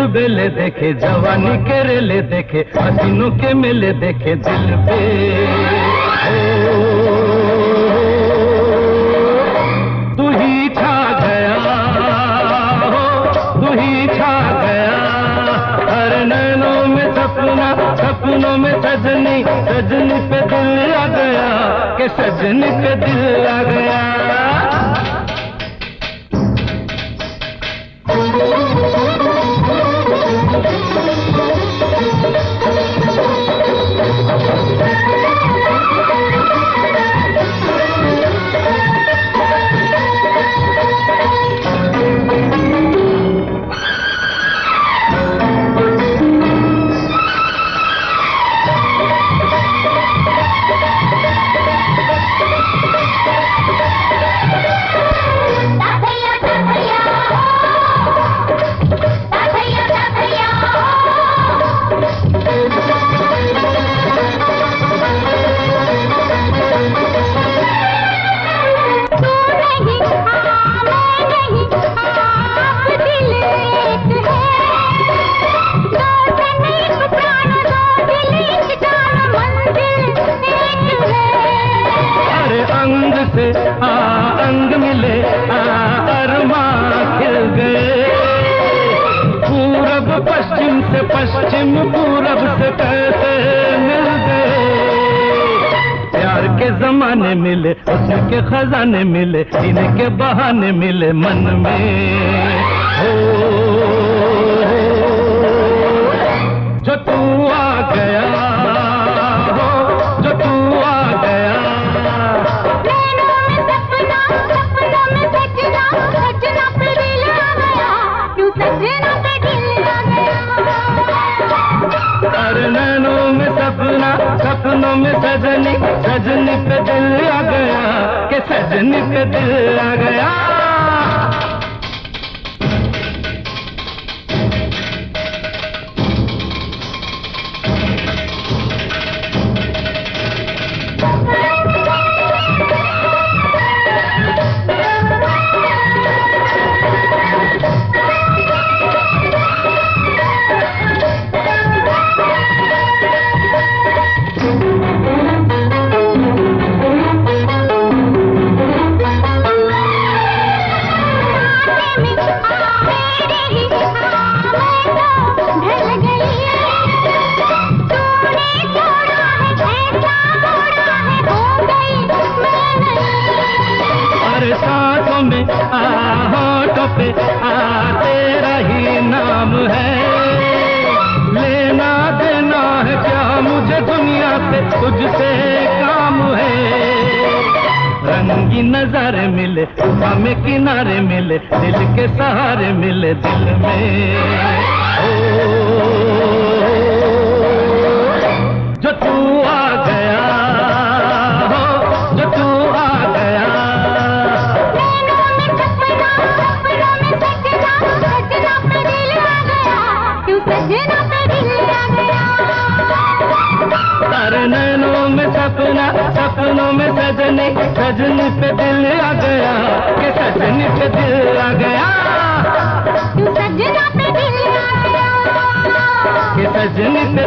बेले देखे, जवानी के रेले देखे, हसीनों के मेले देखे दिल पे। तू ही छा गया हो, तू ही छा गया हर नैनों में सपना, सपनों में सजनी, सजनी पे दिल आ गया कि सजनी पे दिल आ गया। अंग से अंग मिले अरमां खिल गए, पूरब पश्चिम से पश्चिम पूरब से कैसे मिल गए। प्यार के जमाने मिले, उसके खजाने मिले, इनके बहाने मिले मन में। हो जो तू आ गया हो, जो तू आ गया। अरे नैनों में सपना, सपनों में सजनी, सजनी पे दिल आ गया कि सजनी पे दिल आ गया। सांसों में होठों पे तेरा ही नाम है, लेना देना है क्या मुझे दुनिया से, तुझसे काम है। रंगी नजारे मिले, हमें किनारे मिले, दिल के सहारे मिले दिल में। जो तू आ गया हो, जो तू आ गया। अरे नैनों में सपना, सपनों में सजनी, सजनी पे दिल आ गया कि सजनी पे दिल आ गया। तू सजना पे दिल आ गया कि सजनी पे